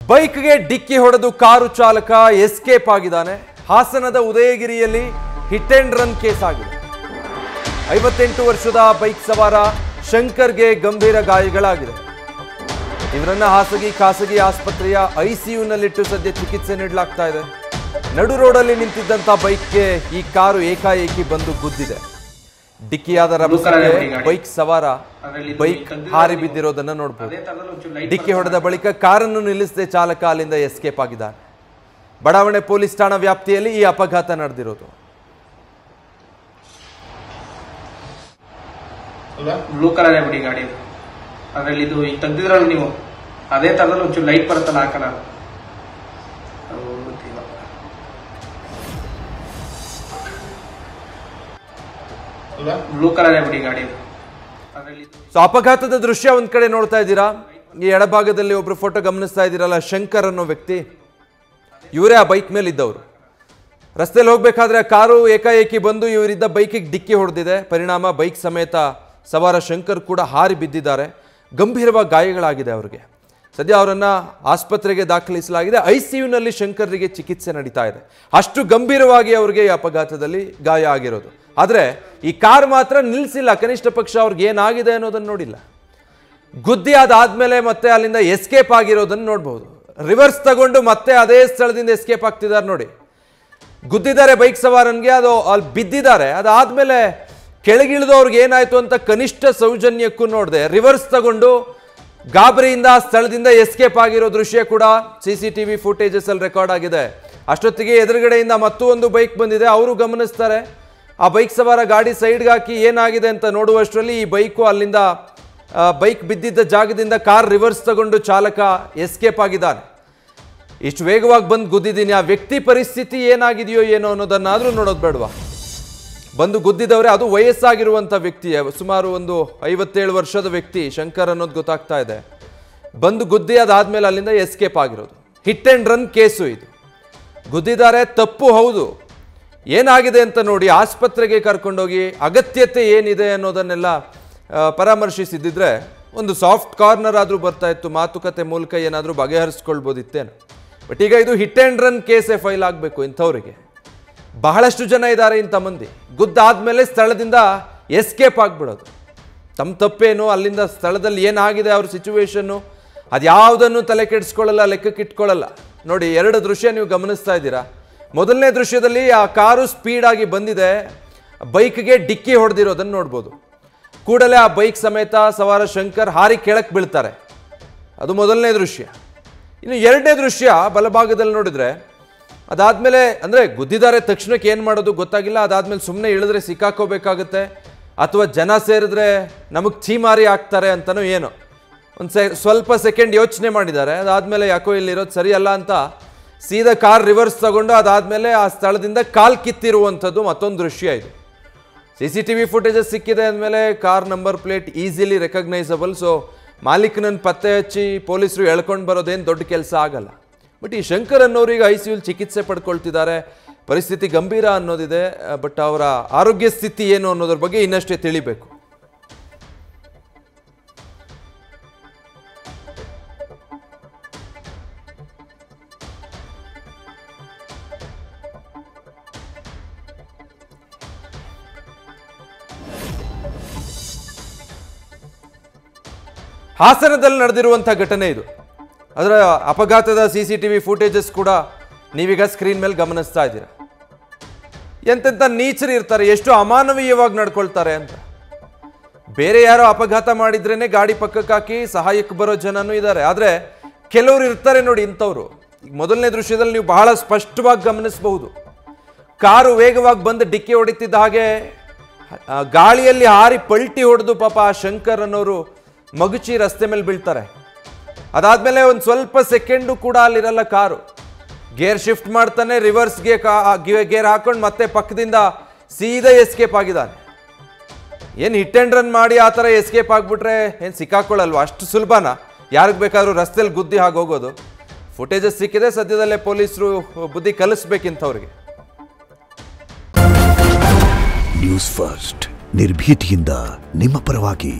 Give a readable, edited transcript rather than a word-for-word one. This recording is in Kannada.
ಬೈಕ್ಗೆ ಡಿಕ್ಕಿ ಹೊಡೆದು ಕಾರು ಚಾಲಕ ಎಸ್ಕೇಪ್ ಆಗಿದ್ದಾನೆ. ಹಾಸನದ ಉದಯಗಿರಿಯಲ್ಲಿ ಹಿಟ್ ಅಂಡ್ ರನ್ ಕೇಸ್ ಆಗಿದೆ. 58 ವರ್ಷದ ಬೈಕ್ ಸವಾರ ಶಂಕರ್ಗೆ ಗಂಭೀರ ಗಾಯಗಳಾಗಿದೆ. ಇವರನ್ನ ಖಾಸಗಿ ಆಸ್ಪತ್ರೆಯ ಐಸಿಯುನಲ್ಲಿಟ್ಟು ಸದ್ಯ ಚಿಕಿತ್ಸೆ ನೀಡಲಾಗ್ತಾ ಇದೆ. ನಡು ರೋಡಲ್ಲಿ ನಿಂತಿದ್ದಂತ ಬೈಕ್ಗೆ ಈ ಕಾರು ಏಕಾಏಕಿ ಬಂದು ಗುದ್ದಿದೆ. ಡಿಕ್ಕಿಯಾದ ರಭಸಕ್ಕೆ ಬೈಕ್ ಸವಾರ ಬೈಕ್ ಹಾರಿ ಬಿದ್ದಿರೋದನ್ನ ನೋಡಬಹುದು. ಡಿಕ್ಕಿ ಹೊಡೆದ ಬಳಿಕ ಕಾರನ್ನು ನಿಲ್ಲಿಸದೆ ಚಾಲಕ ಅಲ್ಲಿಂದ ಎಸ್ಕೇಪ್ ಆಗಿದ್ದಾನೆ. ಬಡಾವಣೆ ಪೊಲೀಸ್ ಠಾಣಾ ವ್ಯಾಪ್ತಿಯಲ್ಲಿ ಈ ಅಪಘಾತ ನಡೆದಿರೋದು. ಬ್ಲೂ ಕಲರ್ ಬಿಡಿ ಗಾಡಿ ಅದರಲ್ಲಿ ಇದು ಈಗ ತೆಗ್ದಿದ್ರಲ್ಲ ನೀವು, ಅದೇ ತರದಲ್ಲಿ ಒಂಚೂರು ಲೈಟ್ ಬರುತ್ತಲ್ಲ ಆ ಕಲರ್, ಬ್ಲೂ ಕಲರ್ ಬಿಡಿ ಗಾಡಿ. ಸೊ ಅಪಘಾತದ ದೃಶ್ಯ ಒಂದ್ ಕಡೆ ನೋಡ್ತಾ ಇದ್ದೀರಾ. ಈ ಎಡಭಾಗದಲ್ಲಿ ಒಬ್ರು ಫೋಟೋ ಗಮನಿಸ್ತಾ ಇದ್ದೀರಲ್ಲ, ಶಂಕರ್ ಅನ್ನೋ ವ್ಯಕ್ತಿ, ಇವರೇ ಆ ಬೈಕ್ ಮೇಲೆ ಇದ್ದವರು. ರಸ್ತೆಯಲ್ಲಿ ಹೋಗ್ಬೇಕಾದ್ರೆ ಕಾರು ಏಕಾಏಕಿ ಬಂದು ಇವರಿದ್ದ ಬೈಕಿಗೆ ಡಿಕ್ಕಿ ಹೊಡೆದಿದೆ. ಪರಿಣಾಮ ಬೈಕ್ ಸಮೇತ ಸವಾರ ಶಂಕರ್ ಕೂಡ ಹಾರಿ ಬಿದ್ದಿದ್ದಾರೆ. ಗಂಭೀರವಾಗಿ ಗಾಯಗಳಾಗಿದೆ ಅವರಿಗೆ. ಸದ್ಯ ಅವರನ್ನ ಆಸ್ಪತ್ರೆಗೆ ದಾಖಲಿಸಲಾಗಿದೆ. ಐಸಿಯುನಲ್ಲಿ ಶಂಕರ್ರಿಗೆ ಚಿಕಿತ್ಸೆ ನಡೀತಾ ಇದೆ. ಅಷ್ಟು ಗಂಭೀರವಾಗಿ ಅವರಿಗೆ ಈ ಅಪಘಾತದಲ್ಲಿ ಗಾಯ ಆಗಿರೋದು. ಆದರೆ ಈ ಕಾರ್ ಮಾತ್ರ ನಿಲ್ಲಿಸಿಲ್ಲ. ಕನಿಷ್ಠ ಪಕ್ಷ ಅವ್ರಿಗೆ ಏನಾಗಿದೆ ಅನ್ನೋದನ್ನು ನೋಡಿಲ್ಲ. ಗುದ್ದಿ ಅದಾದ್ಮೇಲೆ ಮತ್ತೆ ಅಲ್ಲಿಂದ ಎಸ್ಕೇಪ್ ಆಗಿರೋದನ್ನು ನೋಡ್ಬೋದು. ರಿವರ್ಸ್ ತಗೊಂಡು ಮತ್ತೆ ಅದೇ ಸ್ಥಳದಿಂದ ಎಸ್ಕೇಪ್ ಆಗ್ತಿದ್ದಾರೆ ನೋಡಿ. ಗುದ್ದಿದ್ದಾರೆ ಬೈಕ್ ಸವಾರನ್ಗೆ, ಅದು ಅಲ್ಲಿ ಬಿದ್ದಿದ್ದಾರೆ. ಅದಾದ್ಮೇಲೆ ಕೆಳಗಿಳಿದು ಅವ್ರಿಗೆ ಏನಾಯ್ತು ಅಂತ ಕನಿಷ್ಠ ಸೌಜನ್ಯಕ್ಕೂ ನೋಡಿದೆ. ರಿವರ್ಸ್ ತಗೊಂಡು ಗಾಬರಿಯಿಂದ ಸ್ಥಳದಿಂದ ಎಸ್ಕೇಪ್ ಆಗಿರೋ ದೃಶ್ಯ ಕೂಡ CCTV ಫುಟೇಜಸ್ ಅಲ್ಲಿ ರೆಕಾರ್ಡ್ ಆಗಿದೆ. ಅಷ್ಟೊತ್ತಿಗೆ ಎದುರುಗಡೆಯಿಂದ ಮತ್ತೊಂದು ಬೈಕ್ ಬಂದಿದೆ. ಅವರು ಗಮನಿಸ್ತಾರೆ. ಆ ಬೈಕ್ ಸವಾರ ಗಾಡಿ ಸೈಡ್ಗೆ ಹಾಕಿ ಏನಾಗಿದೆ ಅಂತ ನೋಡುವಷ್ಟರಲ್ಲಿ ಈ ಬೈಕು ಅಲ್ಲಿಂದ ಬೈಕ್ ಬಿದ್ದಿದ್ದ ಜಾಗದಿಂದ ಕಾರ್ ರಿವರ್ಸ್ ತಗೊಂಡು ಚಾಲಕ ಎಸ್ಕೇಪ್ ಆಗಿದ್ದಾನೆ. ಇಷ್ಟು ವೇಗವಾಗಿ ಬಂದು ಗುದ್ದಿದ್ದೀನಿ. ಆ ವ್ಯಕ್ತಿ ಪರಿಸ್ಥಿತಿ ಏನಾಗಿದೆಯೋ ಏನೋ ಅನ್ನೋದನ್ನಾದರೂ ನೋಡೋದು ಬೇಡವಾ? ಬಂದು ಗುದ್ದಿದವರೇ, ಅದು ವಯಸ್ಸಾಗಿರುವಂಥ ವ್ಯಕ್ತಿ, ಸುಮಾರು ಒಂದು 57 ವರ್ಷದ ವ್ಯಕ್ತಿ ಶಂಕರ್ ಅನ್ನೋದು ಗೊತ್ತಾಗ್ತಾ ಇದೆ. ಬಂದು ಗುದ್ದಿ ಅದಾದ್ಮೇಲೆ ಅಲ್ಲಿಂದ ಎಸ್ಕೇಪ್ ಆಗಿರೋದು. ಹಿಟ್ ಅಂಡ್ ರನ್ ಕೇಸು ಇದು. ಗುದ್ದಿದ್ದಾರೆ, ತಪ್ಪು ಹೌದು. ಏನಾಗಿದೆ ಅಂತ ನೋಡಿ ಆಸ್ಪತ್ರೆಗೆ ಕರ್ಕೊಂಡೋಗಿ ಅಗತ್ಯತೆ ಏನಿದೆ ಅನ್ನೋದನ್ನೆಲ್ಲ ಪರಾಮರ್ಶಿಸಿದ್ದಿದ್ರೆ ಒಂದು ಸಾಫ್ಟ್ ಕಾರ್ನರ್ ಆದರೂ ಬರ್ತಾ ಇತ್ತು. ಮಾತುಕತೆ ಮೂಲಕ ಏನಾದರೂ ಬಗೆಹರಿಸ್ಕೊಳ್ಬೋದಿತ್ತೇನು. ಬಟ್ ಈಗ ಇದು ಹಿಟ್ ಆ್ಯಂಡ್ ರನ್ ಕೇಸೇ ಫೈಲ್ ಆಗಬೇಕು ಇಂಥವ್ರಿಗೆ. ಬಹಳಷ್ಟು ಜನ ಇದ್ದಾರೆ ಇಂಥ ಮಂದಿ. ಗುದ್ದಾದ್ಮೇಲೆ ಸ್ಥಳದಿಂದ ಎಸ್ಕೇಪ್ ಆಗಿಬಿಡೋದು. ತಮ್ಮ ತಪ್ಪೇನು, ಅಲ್ಲಿಂದ ಸ್ಥಳದಲ್ಲಿ ಏನಾಗಿದೆ ಅವ್ರ ಸಿಚುವೇಶನ್ನು, ಅದು ಯಾವುದನ್ನು ತಲೆ ಕೆಡಿಸ್ಕೊಳ್ಳಲ್ಲ, ಲೆಕ್ಕಕ್ಕೆ ಇಟ್ಕೊಳ್ಳಲ್ಲ. ನೋಡಿ, ಎರಡು ದೃಶ್ಯ ನೀವು ಗಮನಿಸ್ತಾ ಇದ್ದೀರಾ. ಮೊದಲನೇ ದೃಶ್ಯದಲ್ಲಿ ಆ ಕಾರು ಸ್ಪೀಡಾಗಿ ಬಂದಿದೆ, ಬೈಕ್ಗೆ ಡಿಕ್ಕಿ ಹೊಡೆದಿರೋದನ್ನು ನೋಡ್ಬೋದು. ಕೂಡಲೇ ಆ ಬೈಕ್ ಸಮೇತ ಸವಾರ ಶಂಕರ್ ಹಾರಿ ಕೆಳಕ್ಕೆ ಬೀಳ್ತಾರೆ. ಅದು ಮೊದಲನೇ ದೃಶ್ಯ. ಇನ್ನು ಎರಡನೇ ದೃಶ್ಯ ಬಲಭಾಗದಲ್ಲಿ ನೋಡಿದ್ರೆ, ಅದಾದಮೇಲೆ ಅಂದರೆ ಗುದ್ದಿದ್ದಾರೆ, ತಕ್ಷಣಕ್ಕೆ ಏನು ಮಾಡೋದು ಗೊತ್ತಾಗಿಲ್ಲ. ಅದಾದಮೇಲೆ ಸುಮ್ಮನೆ ಇಳಿದ್ರೆ ಸಿಕ್ಕಾಕೋಬೇಕಾಗುತ್ತೆ, ಅಥವಾ ಜನ ಸೇರಿದ್ರೆ ನಮಗೆ ಛೀಮಾರಿ ಆಗ್ತಾರೆ ಅಂತನೋ ಏನೋ ಸ್ವಲ್ಪ ಸೆಕೆಂಡ್ ಯೋಚನೆ ಮಾಡಿದ್ದಾರೆ. ಅದಾದಮೇಲೆ ಯಾಕೋ ಇಲ್ಲಿರೋದು ಸರಿಯಲ್ಲ ಅಂತ ಸೀದಾ ಕಾರ್ ರಿವರ್ಸ್ ತಗೊಂಡು ಅದಾದಮೇಲೆ ಆ ಸ್ಥಳದಿಂದ ಕಾಲ್ ಕಿತ್ತಿರುವಂಥದ್ದು ಮತ್ತೊಂದು ದೃಶ್ಯ ಇದು. CCTV ಫುಟೇಜಸ್ ಸಿಕ್ಕಿದೆ ಅಂದಮೇಲೆ car number plate easily recognizable. So ಮಾಲೀಕನನ್ನು ಪತ್ತೆ ಹಚ್ಚಿ ಪೊಲೀಸರು ಎಳ್ಕೊಂಡು ಬರೋದೇನು ದೊಡ್ಡ ಕೆಲಸ ಆಗಲ್ಲ. ಬಟ್ ಈ ಶಂಕರ್ ಅನ್ನೋರಿಗೆ ICUಲಿ ಚಿಕಿತ್ಸೆ ಪಡ್ಕೊಳ್ತಿದ್ದಾರೆ. ಪರಿಸ್ಥಿತಿ ಗಂಭೀರ ಅನ್ನೋದಿದೆ. ಬಟ್ ಅವರ ಆರೋಗ್ಯ ಸ್ಥಿತಿ ಏನು ಅನ್ನೋದ್ರ ಬಗ್ಗೆ ಇನ್ನಷ್ಟೇ ತಿಳಿಬೇಕು. ಹಾಸನದಲ್ಲಿ ನಡೆದಿರುವಂಥ ಘಟನೆ ಇದು. ಅದರ ಅಪಘಾತದ CCTV ಫುಟೇಜಸ್ ಕೂಡ ನೀವೀಗ ಸ್ಕ್ರೀನ್ ಮೇಲೆ ಗಮನಿಸ್ತಾ ಇದ್ದೀರಾ. ಎಂತೆಂಥ ನೀಚರು ಇರ್ತಾರೆ, ಎಷ್ಟು ಅಮಾನವೀಯವಾಗಿ ನಡ್ಕೊಳ್ತಾರೆ ಅಂತ. ಬೇರೆ ಯಾರೋ ಅಪಘಾತ ಮಾಡಿದ್ರೇನೆ ಗಾಡಿ ಪಕ್ಕಕ್ಕೆ ಹಾಕಿ ಸಹಾಯಕ್ಕೆ ಬರೋ ಜನನೂ ಇದ್ದಾರೆ. ಆದರೆ ಕೆಲವರು ಇರ್ತಾರೆ ನೋಡಿ ಇಂಥವ್ರು. ಈಗ ಮೊದಲನೇ ದೃಶ್ಯದಲ್ಲಿ ನೀವು ಬಹಳ ಸ್ಪಷ್ಟವಾಗಿ ಗಮನಿಸಬಹುದು. ಕಾರು ವೇಗವಾಗಿ ಬಂದು ಡಿಕ್ಕಿ ಹೊಡಿತಿದ್ದ ಹಾಗೆ ಗಾಳಿಯಲ್ಲಿ ಹಾರಿ ಪಲ್ಟಿ ಹೊಡೆದು ಪಾಪ ಆ ಶಂಕರ್ ಅನ್ನೋರು ಮಗುಚಿ ರಸ್ತೆ ಮೇಲೆ ಬೀಳ್ತಾರೆ. ಅದಾದ್ಮೇಲೆ ಒಂದು ಸ್ವಲ್ಪ ಸೆಕೆಂಡು ಕೂಡ ಅಲ್ಲಿರಲ್ಲ ಕಾರು. ಗೇರ್ ಶಿಫ್ಟ್ ಮಾಡ್ತಾನೆ, ರಿವರ್ಸ್ಗೆ ಗೇರ್ ಹಾಕೊಂಡು ಮತ್ತೆ ಪಕ್ಕದಿಂದ ಸೀದಾ ಎಸ್ಕೇಪ್ ಆಗಿದ್ದಾನೆ. ಏನು ಹಿಟ್ ಆ್ಯಂಡ್ ರನ್ ಮಾಡಿ ಆ ಥರ ಎಸ್ಕೇಪ್ ಆಗಿಬಿಟ್ರೆ ಏನು ಸಿಕ್ಕಾಕೊಳ್ಳಲ್ವ? ಅಷ್ಟು ಸುಲಭನಾ ಯಾರಿಗೆ ಬೇಕಾದ್ರೂ ರಸ್ತೆಯಲ್ಲಿ ಗುದ್ದಿ ಹಾಗೆ ಹೋಗೋದು? ಫುಟೇಜಸ್ ಸಿಕ್ಕಿದೆ. ಸದ್ಯದಲ್ಲೇ ಪೊಲೀಸರು ಬುದ್ಧಿ ಕಲಿಸ್ಬೇಕಿಂತವ್ರಿಗೆ. ನ್ಯೂಸ್ ಫಸ್ಟ್, ನಿರ್ಭೀತಿಯಿಂದ ನಿಮ್ಮ ಪರವಾಗಿ.